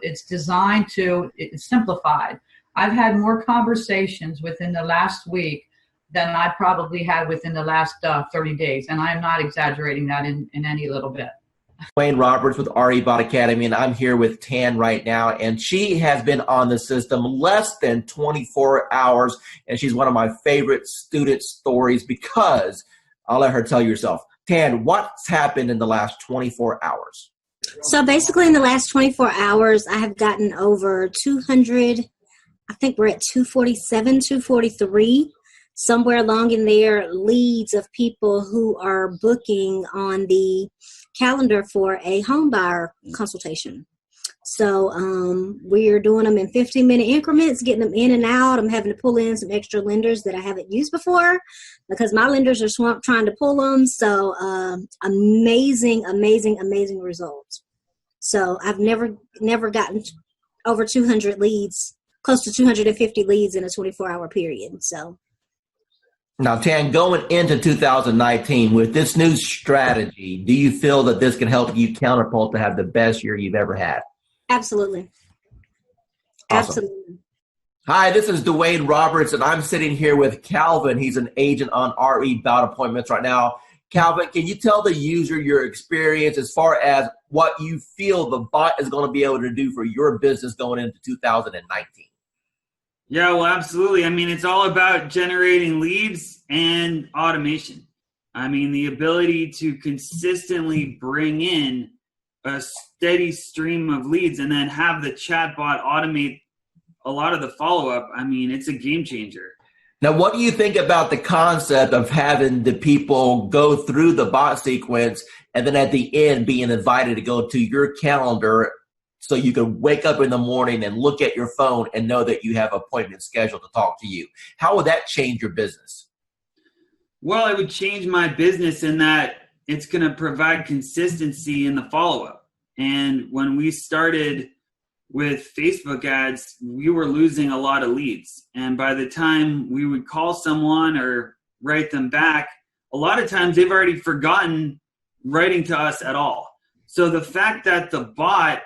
It's designed it's simplified. I've had more conversations within the last week than I probably had within the last 30 days. And I'm not exaggerating that in any little bit. Wayne Roberts with RE Bot Academy, and I'm here with Tan right now, and she has been on the system less than 24 hours, and she's one of my favorite student stories because I'll let her tell you herself. Tan, what's happened in the last 24 hours? So basically in the last 24 hours, I have gotten over 200, I think we're at 247, 243, somewhere along in there, leads of people who are booking on the calendar for a home buyer consultation. So we're doing them in 15-minute increments, getting them in and out. I'm having to pull in some extra lenders that I haven't used before because my lenders are swamped trying to pull them. So amazing results. So I've never gotten over 200 leads, close to 250 leads in a 24-hour period. So. Now, Tan, going into 2019 with this new strategy, do you feel that this can help you Counterpult to have the best year you've ever had? Absolutely. Awesome. Absolutely. Hi, this is Dwayne Roberts, and I'm sitting here with Calvin. He's an agent on RE Bout appointments right now. Calvin, can you tell the user your experience as far as what you feel the bot is going to be able to do for your business going into 2019? Yeah, well, absolutely. I mean, it's all about generating leads and automation. I mean, the ability to consistently bring in a steady stream of leads and then have the chatbot automate a lot of the follow-up. I mean, it's a game changer. Now, what do you think about the concept of having the people go through the bot sequence and then at the end being invited to go to your calendar so you can wake up in the morning and look at your phone and know that you have appointments scheduled to talk to you? How would that change your business? Well, it would change my business in that it's going to provide consistency in the follow-up. And when we started with Facebook ads, we were losing a lot of leads. And by the time we would call someone or write them back, a lot of times they've already forgotten writing to us at all. So the fact that the bot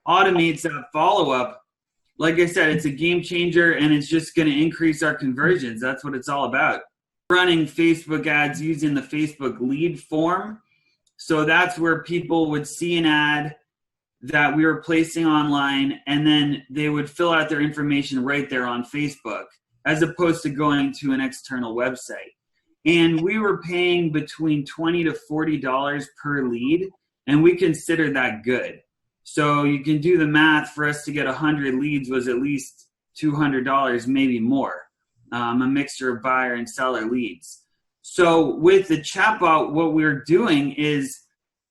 automates that follow-up, like I said, it's a game changer, and it's just going to increase our conversions. That's what it's all about. Running Facebook ads using the Facebook lead form. So that's where people would see an ad that we were placing online, and then they would fill out their information right there on Facebook, as opposed to going to an external website. And we were paying between $20 to $40 per lead, and we consider that good. So you can do the math. For us to get 100 leads was at least $200, maybe more, a mixture of buyer and seller leads. So with the chatbot, what we're doing is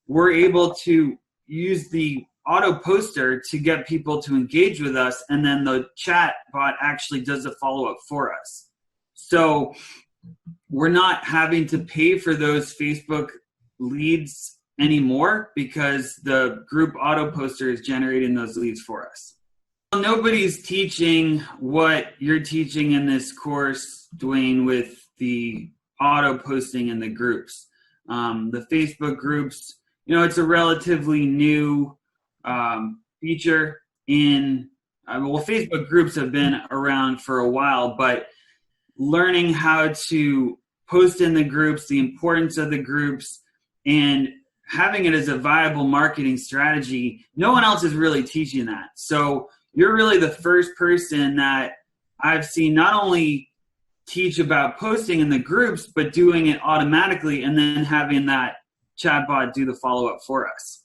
we're able to use the auto poster to get people to engage with us, and then the chat bot actually does a follow-up for us. So we're not having to pay for those Facebook leads anymore because the group auto poster is generating those leads for us. Nobody's teaching what you're teaching in this course, Dwayne, with the auto posting in the groups. The Facebook groups, it's a relatively new feature in, Facebook groups have been around for a while, but learning how to post in the groups, the importance of the groups, and having it as a viable marketing strategy, no one else is really teaching that. So you're really the first person that I've seen not only teach about posting in the groups, but doing it automatically and then having that chatbot do the follow-up for us.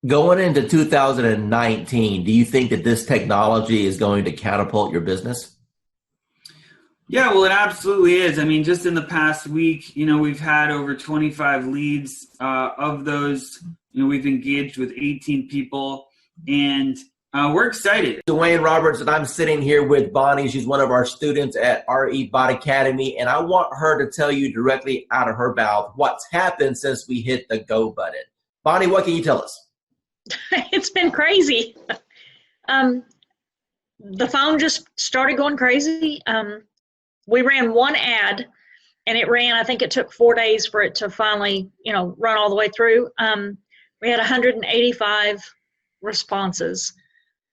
Going into 2019, do you think that this technology is going to catapult your business? Yeah, well, it absolutely is. I mean, just in the past week, we've had over 25 leads. Of those, we've engaged with 18 people, and we're excited. Dwayne Roberts, and I'm sitting here with Bonnie. She's one of our students at RE Bot Academy, and I want her to tell you directly out of her mouth what's happened since we hit the go button. Bonnie, what can you tell us? It's been crazy. The phone just started going crazy. We ran one ad, and I think it took 4 days for it to finally, run all the way through. We had 185 responses.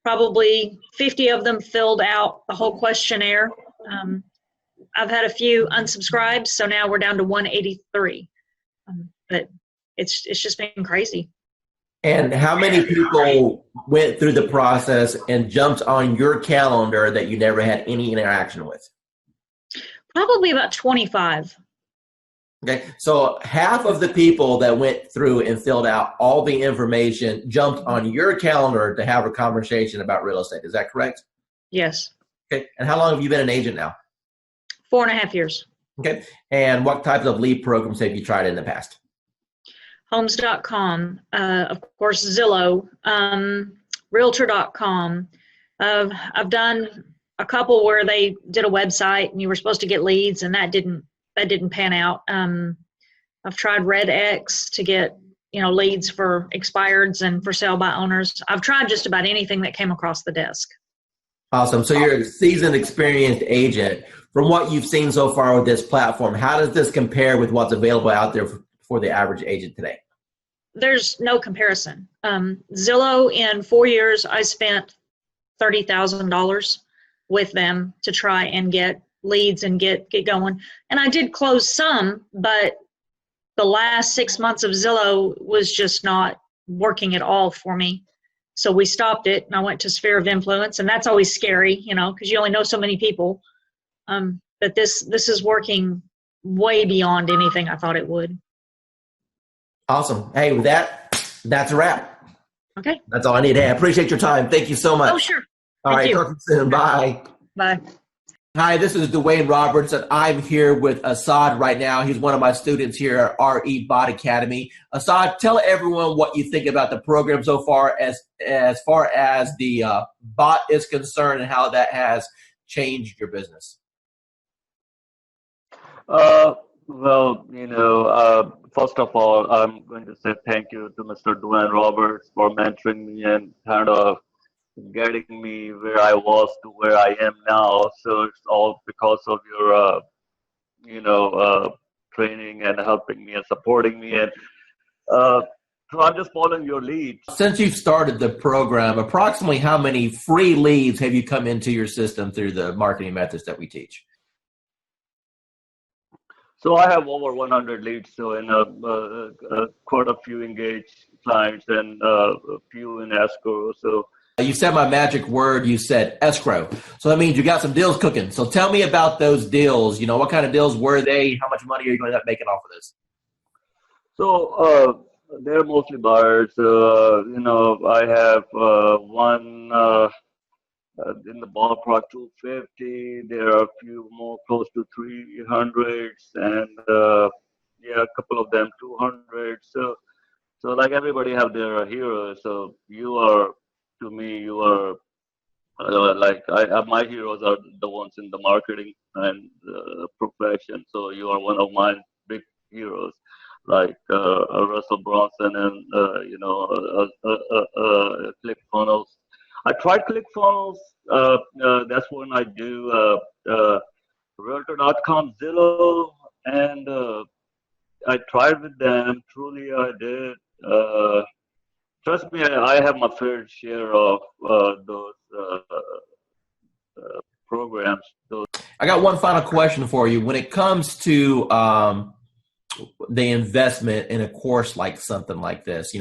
Probably 50 of them filled out the whole questionnaire. I've had a few unsubscribed, so now we're down to 183. But it's just been crazy. And how many people went through the process and jumped on your calendar that you never had any interaction with? Probably about 25. Okay, so half of the people that went through and filled out all the information jumped on your calendar to have a conversation about real estate. Is that correct? Yes. Okay, and how long have you been an agent now? 4.5 years. Okay, and what types of lead programs have you tried in the past? Homes.com, of course, Zillow, Realtor.com. I've done a couple where they did a website and you were supposed to get leads, and that didn't pan out. I've tried RedX to get leads for expireds and for sale by owners. I've tried just about anything that came across the desk. Awesome. So you're a seasoned, experienced agent. From what you've seen so far with this platform, how does this compare with what's available out there for the average agent today? There's no comparison. Zillow, in 4 years, I spent $30,000 with them to try and get leads and get going. And I did close some, but the last 6 months of Zillow was just not working at all for me. So we stopped it, and I went to Sphere of Influence, and that's always scary, because you only know so many people. But this is working way beyond anything I thought it would. Awesome. Hey, with that's a wrap. Okay. That's all I need. Hey, I appreciate your time. Thank you so much. Oh, sure. All Thank right. you. Talk to you soon. Bye. Bye. Hi, this is Dwayne Roberts, and I'm here with Assad right now. He's one of my students here at RE Bot Academy. Assad, tell everyone what you think about the program so far as the bot is concerned and how that has changed your business. Well, first of all, I'm going to say thank you to Mr. Dwayne Roberts for mentoring me and kind of getting me where I was to where I am now. So it's all because of your, training and helping me and supporting me. And so I'm just following your lead. Since you've started the program, approximately how many free leads have you come into your system through the marketing methods that we teach? So I have over 100 leads, so in quite a few engaged clients and a few in escrow. So you said my magic word, you said escrow. So that means you got some deals cooking. So tell me about those deals. What kind of deals were they? How much money are you going to end up making off of this? So they're mostly buyers. I have one in the ballpark 250. There are a few more close to 300s, and a couple of them 200. So like everybody have their heroes. So to me, you are my heroes are the ones in the marketing and profession. So you are one of my big heroes, like Russell Brunson and ClickFunnels. I tried ClickFunnels. That's when I do Realtor.com, Zillow, and I tried with them. Truly, I did. Trust me, I have my fair share of those programs. I got one final question for you. When it comes to the investment in a course like something like this,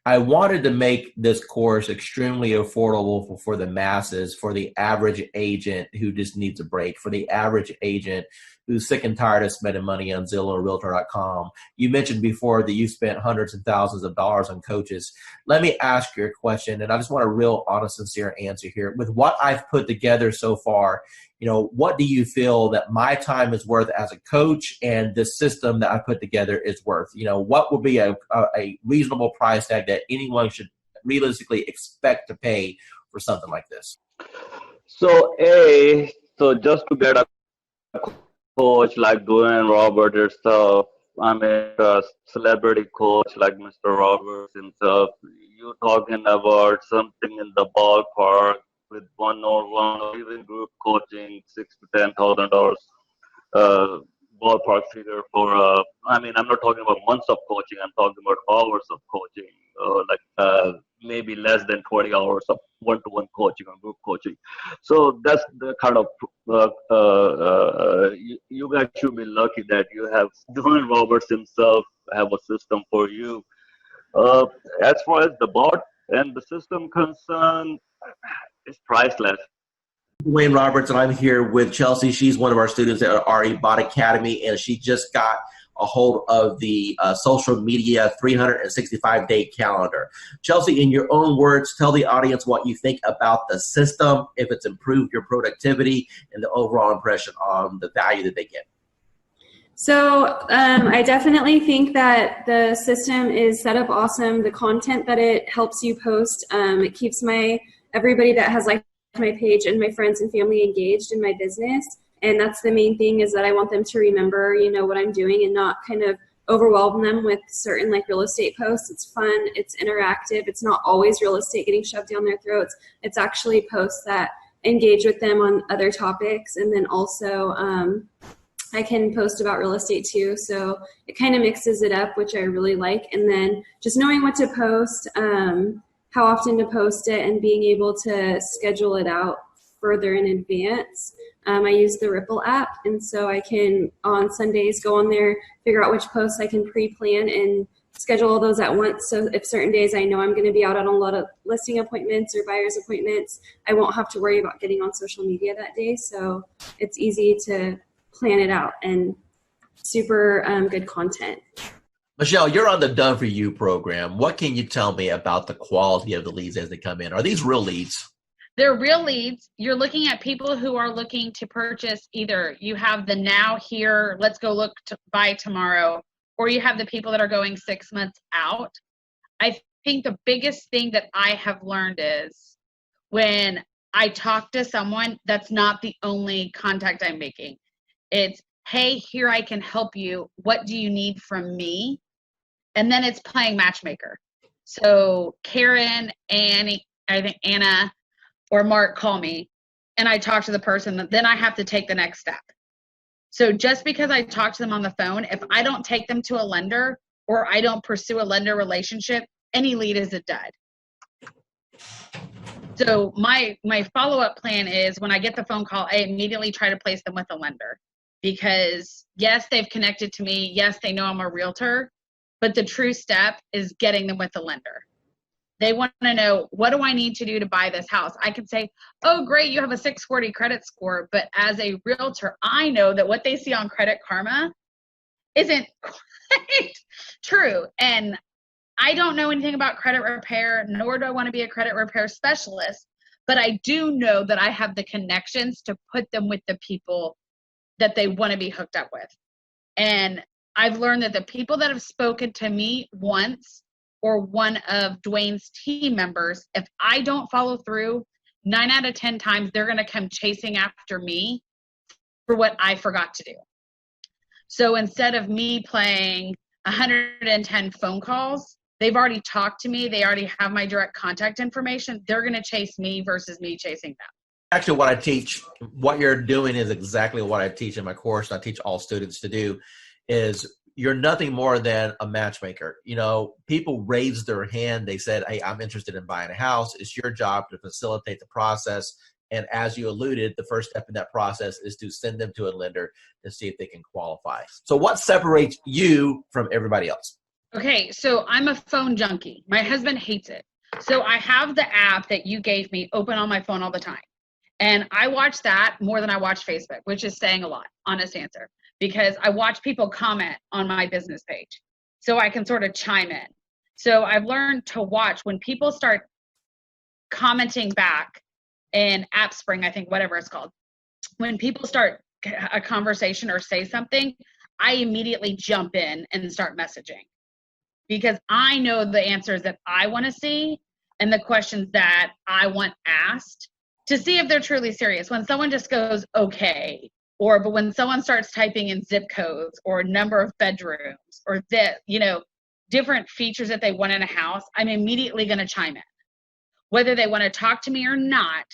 I wanted to make this course extremely affordable for the masses, for the average agent who just needs a break, for the average agent who's sick and tired of spending money on Zillow or Realtor.com. You mentioned before that you spent hundreds and thousands of dollars on coaches. Let me ask you a question, and I just want a real honest, sincere answer here. With what I've put together so far, what do you feel that my time is worth as a coach and the system that I put together is worth? What would be a reasonable price tag that anyone should realistically expect to pay for something like this? So just to get a coach like Dwayne Roberts yourself, I mean a celebrity coach like Mr. Roberts himself, you're talking about something in the ballpark with one-on-one or even group coaching, $6,000 to $10,000 ballpark figure for. I'm not talking about months of coaching. I'm talking about hours of coaching, maybe less than 20 hours of one-to-one coaching or group coaching. So that's the kind of you guys should be lucky that you have Dwayne Roberts himself have a system for you. As far as the bot and the system concerned, it's priceless. Dwayne Roberts, and I'm here with Chelsea. She's one of our students at RE Bot Academy, and she just got a hold of the social media 365-day calendar. Chelsea, in your own words, tell the audience what you think about the system, if it's improved your productivity, and the overall impression on the value that they get. So I definitely think that the system is set up awesome. The content that it helps you post, it keeps everybody that has liked my page and my friends and family engaged in my business. And that's the main thing, is that I want them to remember, what I'm doing and not kind of overwhelm them with certain real estate posts. It's fun. It's interactive. It's not always real estate getting shoved down their throats. It's actually posts that engage with them on other topics. And then also I can post about real estate too. So it kind of mixes it up, which I really like. And then just knowing what to post, how often to post it and being able to schedule it out further in advance. I use the Ripple app, and so I can, on Sundays, go on there, figure out which posts I can pre-plan and schedule all those at once. So if certain days I know I'm going to be out on a lot of listing appointments or buyer's appointments, I won't have to worry about getting on social media that day. So it's easy to plan it out and super good content. Michelle, you're on the Done For You program. What can you tell me about the quality of the leads as they come in? Are these real leads? They're real leads. You're looking at people who are looking to purchase. Either you have the now, here, let's go look to buy tomorrow, or you have the people that are going 6 months out. I think the biggest thing that I have learned is when I talk to someone, that's not the only contact I'm making. It's, hey, here, I can help you. What do you need from me? And then it's playing matchmaker. So Karen, Annie, I think Anna, or Mark call me, and I talk to the person, then I have to take the next step. So just because I talk to them on the phone, if I don't take them to a lender or I don't pursue a lender relationship, any lead is a dud. So my follow-up plan is when I get the phone call, I immediately try to place them with a lender, because yes, they've connected to me. Yes, they know I'm a realtor, but the true step is getting them with a lender. They want to know, what do I need to do to buy this house? I can say, oh, great, you have a 640 credit score. But as a realtor, I know that what they see on Credit Karma isn't quite true. And I don't know anything about credit repair, nor do I want to be a credit repair specialist. But I do know that I have the connections to put them with the people that they want to be hooked up with. And I've learned that the people that have spoken to me once, or one of Dwayne's team members, if I don't follow through, 9 out of 10 times, they're going to come chasing after me for what I forgot to do. So instead of me playing 110 phone calls, they've already talked to me. They already have my direct contact information. They're going to chase me versus me chasing them. Actually, what I teach, what you're doing is exactly what I teach in my course. And I teach all students to do is, you're nothing more than a matchmaker. You know, people raised their hand. They said, hey, I'm interested in buying a house. It's your job to facilitate the process. And as you alluded, the first step in that process is to send them to a lender to see if they can qualify. So what separates you from everybody else? Okay, so I'm a phone junkie. My husband hates it. So I have the app that you gave me open on my phone all the time. And I watch that more than I watch Facebook, which is saying a lot, honest answer. Because I watch people comment on my business page, so I can sort of chime in. So I've learned to watch when people start commenting back in AppSpring, I think, whatever it's called. When people start a conversation or say something, I immediately jump in and start messaging, because I know the answers that I want to see and the questions that I want asked to see if they're truly serious. When someone just goes, okay, but when someone starts typing in zip codes or number of bedrooms or different features that they want in a house, I'm immediately going to chime in. Whether they want to talk to me or not,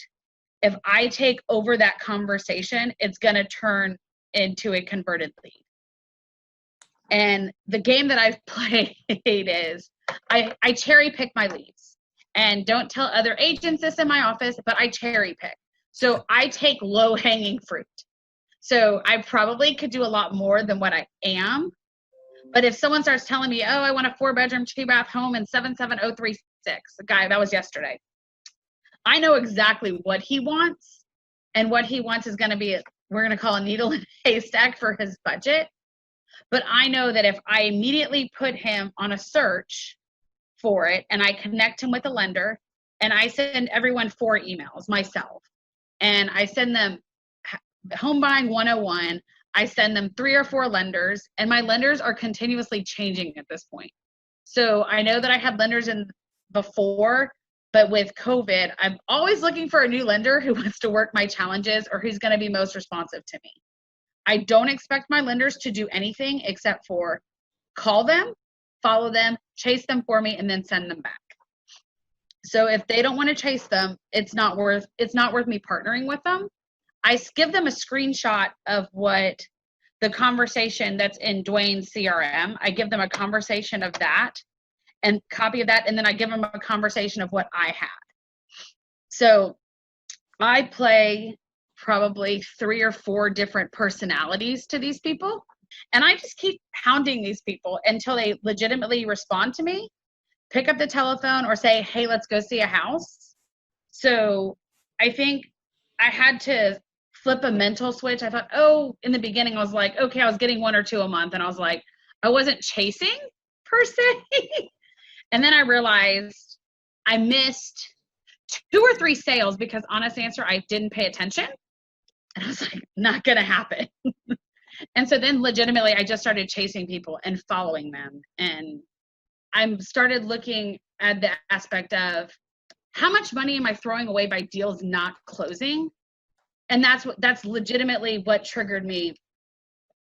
if I take over that conversation, it's going to turn into a converted lead. And the game that I've played is I cherry pick my leads. And don't tell other agents this in my office, but I cherry pick. So I take low-hanging fruit. So I probably could do a lot more than what I am. But if someone starts telling me, oh, I want a 4-bedroom, 2-bath home in 77036, the guy, that was yesterday. I know exactly what he wants. And what he wants is going to be, we're going to call a needle in a haystack for his budget. But I know that if I immediately put him on a search for it and I connect him with a lender, and I send everyone 4 emails myself, and I send them Home Buying 101, I send them 3 or 4 lenders, and my lenders are continuously changing at this point. So I know that I had lenders in before, but with COVID, I'm always looking for a new lender who wants to work my challenges or who's going to be most responsive to me. I don't expect my lenders to do anything except for call them, follow them, chase them for me, and then send them back. So if they don't want to chase them, it's not worth me partnering with them. I give them a screenshot of what the conversation that's in Dwayne's CRM. I give them a conversation of that. and copy of that, and then I give them a conversation of what I had. So I play probably 3 or 4 different personalities to these people, and I just keep hounding these people until they legitimately respond to me, pick up the telephone, or say, hey, let's go see a house. So I think I had to flip a mental switch. I thought, in the beginning I was like, okay, I was getting 1 or 2 a month, and I was like, I wasn't chasing per se. And then I realized I missed 2 or 3 sales because, honest answer, I didn't pay attention. And I was like, not gonna happen. And so then legitimately I just started chasing people and following them. And I started looking at the aspect of how much money am I throwing away by deals not closing? And that's legitimately what triggered me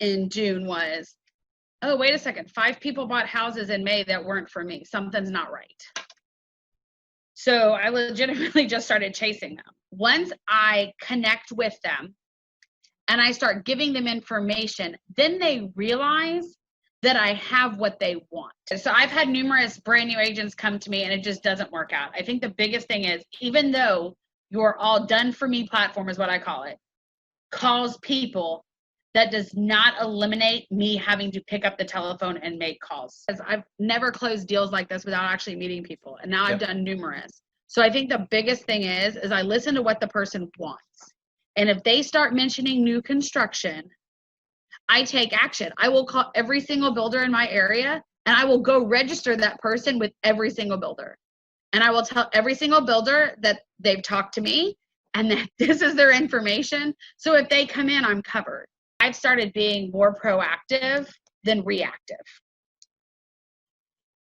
in June was, oh, wait a second, 5 people bought houses in May that weren't for me. Something's not right. So I legitimately just started chasing them. Once I connect with them and I start giving them information, then they realize that I have what they want. So I've had numerous brand new agents come to me and it just doesn't work out. I think the biggest thing is, even though your all done for me platform is what I call it, calls people, that does not eliminate me having to pick up the telephone and make calls. Because I've never closed deals like this without actually meeting people. And now I've done numerous. So I think the biggest thing is I listen to what the person wants. And if they start mentioning new construction, I take action. I will call every single builder in my area and I will go register that person with every single builder. And I will tell every single builder that they've talked to me and that this is their information. So if they come in, I'm covered. I've started being more proactive than reactive.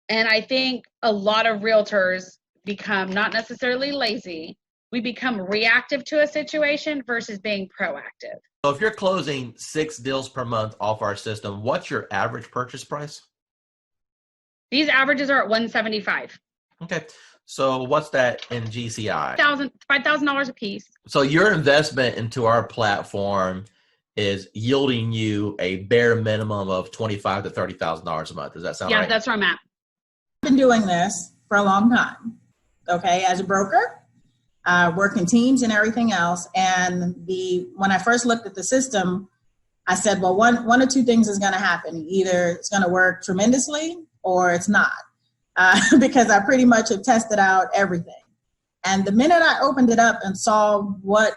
And I think a lot of realtors become not necessarily lazy. We become reactive to a situation versus being proactive. So if you're closing 6 deals per month off our system, what's your average purchase price? These averages are at $175. Okay. So what's that in GCI? $5,000 a piece. So your investment into our platform is yielding you a bare minimum of $25,000 to $30,000 a month. Does that sound right? Yeah, that's where I'm at. I've been doing this for a long time, okay, as a broker, working teams and everything else. And when I first looked at the system, I said, well, one or two things is going to happen. Either it's going to work tremendously or it's not, because I pretty much have tested out everything. And the minute I opened it up and saw what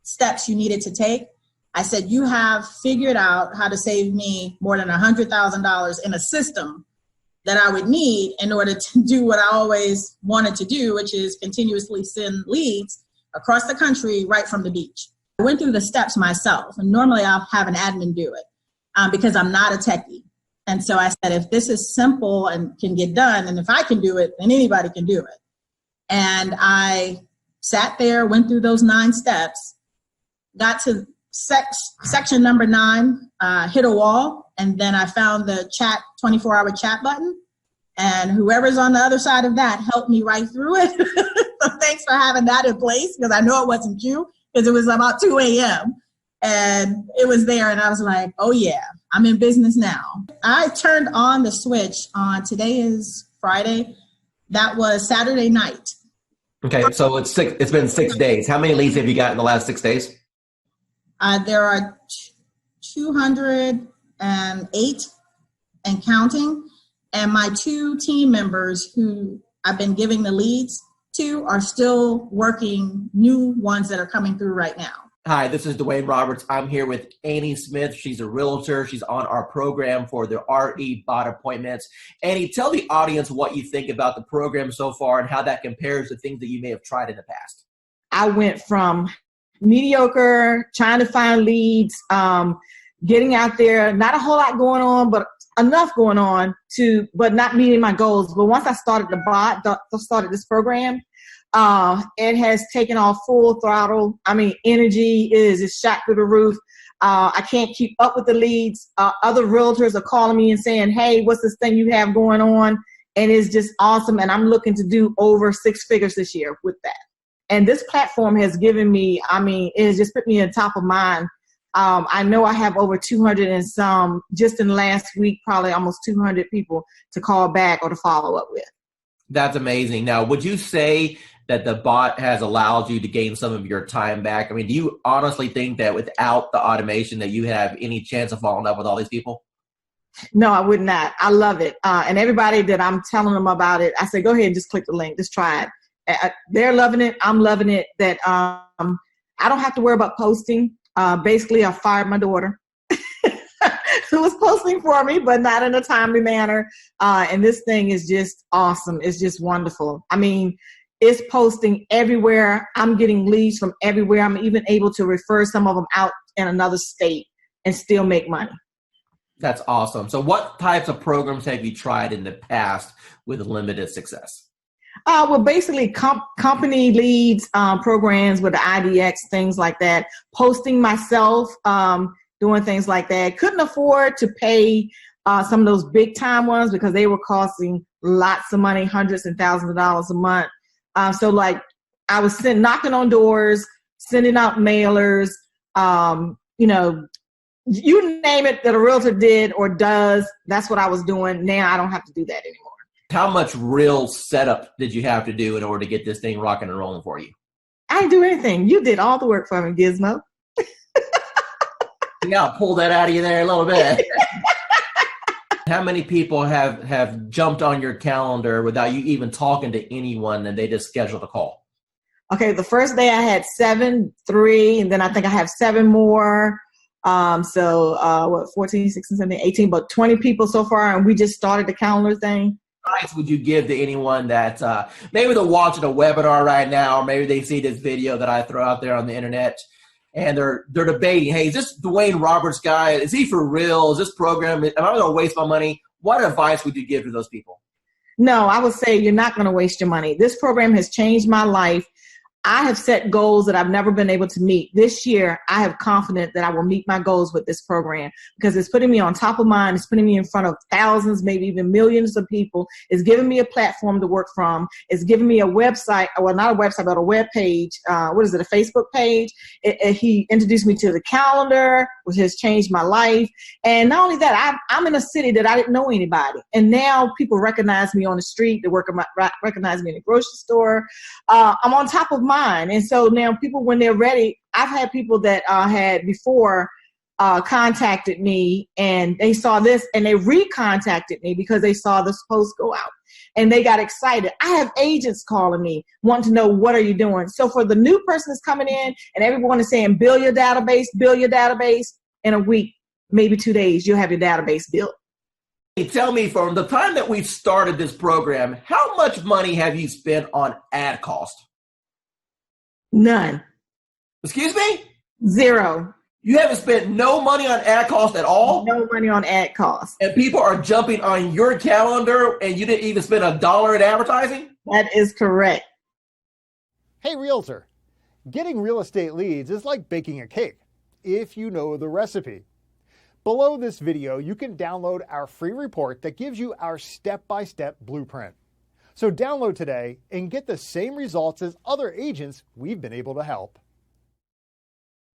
steps you needed to take, I said, you have figured out how to save me more than $100,000 in a system that I would need in order to do what I always wanted to do, which is continuously send leads across the country right from the beach. I went through the steps myself, and normally I'll have an admin do it because I'm not a techie. And so I said, if this is simple and can get done, and if I can do it, then anybody can do it. And I sat there, went through those 9 steps, got to section number 9, hit a wall, and then I found the 24-hour chat button, and whoever's on the other side of that helped me right through it. So thanks for having that in place, because I know it wasn't you, because it was about 2 a.m. and it was there, and I was like, oh yeah, I'm in business now. I turned on the switch on, today is Friday, that was Saturday night. Okay, so it's been 6 days. How many leads have you got in the last 6 days? There are 208 and counting, and my 2 team members who I've been giving the leads to are still working new ones that are coming through right now. Hi, this is Dwayne Roberts. I'm here with Annie Smith. She's a realtor. She's on our program for the RE bot appointments. Annie, tell the audience what you think about the program so far and how that compares to things that you may have tried in the past. I went from mediocre, trying to find leads, getting out there, not a whole lot going on, but enough going on but not meeting my goals. But once I started the bot, started this program, it has taken off full throttle. I mean, energy is shot through the roof. I can't keep up with the leads. Other realtors are calling me and saying, hey, what's this thing you have going on? And it's just awesome. And I'm looking to do over 6 figures this year with that. And this platform has given me, it has just put me on top of mind I know I have over 200 and some, just in the last week, probably almost 200 people to call back or to follow up with. That's amazing. Now, would you say that the bot has allowed you to gain some of your time back? I mean, do you honestly think that without the automation that you have any chance of following up with all these people? No, I would not. I love it. And everybody that I'm telling them about it, I say, go ahead and just click the link. Just try it. They're loving it. I'm loving it. That I don't have to worry about posting. Basically, I fired my daughter who was posting for me, but not in a timely manner. And this thing is just awesome. It's just wonderful. I mean, it's posting everywhere. I'm getting leads from everywhere. I'm even able to refer some of them out in another state and still make money. That's awesome. So what types of programs have you tried in the past with limited success? Well, basically company leads, programs with the IDX, things like that. Posting myself, doing things like that. Couldn't afford to pay some of those big time ones because they were costing lots of money, hundreds and thousands of dollars a month. So like I was knocking on doors, sending out mailers, you know, you name it that a realtor did or does, that's what I was doing. Now I don't have to do that anymore. How much real setup did you have to do in order to get this thing rocking and rolling for you? I didn't do anything. You did all the work for me, Gizmo. Yeah, I'll pull that out of you there a little bit. How many people have jumped on your calendar without you even talking to anyone and they just scheduled a call? Okay, the first day I had 7, 3, and then I think I have 7 more. So 14, 16, 17, 18, but 20 people so far, and we just started the calendar thing. What advice would you give to anyone that maybe they're watching a webinar right now, or maybe they see this video that I throw out there on the internet, and they're debating, hey, is this Dwayne Roberts guy, is he for real? Is this program, am I going to waste my money? What advice would you give to those people? No, I would say you're not going to waste your money. This program has changed my life. I have set goals that I've never been able to meet. This year, I have confidence that I will meet my goals with this program because it's putting me on top of mind. It's putting me in front of thousands, maybe even millions of people. It's giving me a platform to work from. It's giving me a website, well, not a website, but a web page. What is it, a Facebook page? He introduced me to the calendar, which has changed my life. And not only that, I'm in a city that I didn't know anybody. And now people recognize me on the street. They recognize me in the grocery store. I'm on top of mind. And so now people, when they're ready, I've had people that had before contacted me and they saw this and they recontacted me because they saw this post go out and they got excited. I have agents calling me wanting to know, what are you doing? So for the new person that's coming in and everyone is saying, build your database in a week, maybe 2 days, you'll have your database built. Tell me, from the time that we've started this program, how much money have you spent on ad cost? None. Excuse me? 0. You haven't spent no money on ad cost at all? No money on ad cost. And people are jumping on your calendar and you didn't even spend $1 in advertising? That is correct. Hey, realtor. Getting real estate leads is like baking a cake, if you know the recipe. Below this video, you can download our free report that gives you our step-by-step blueprint. So download today and get the same results as other agents we've been able to help.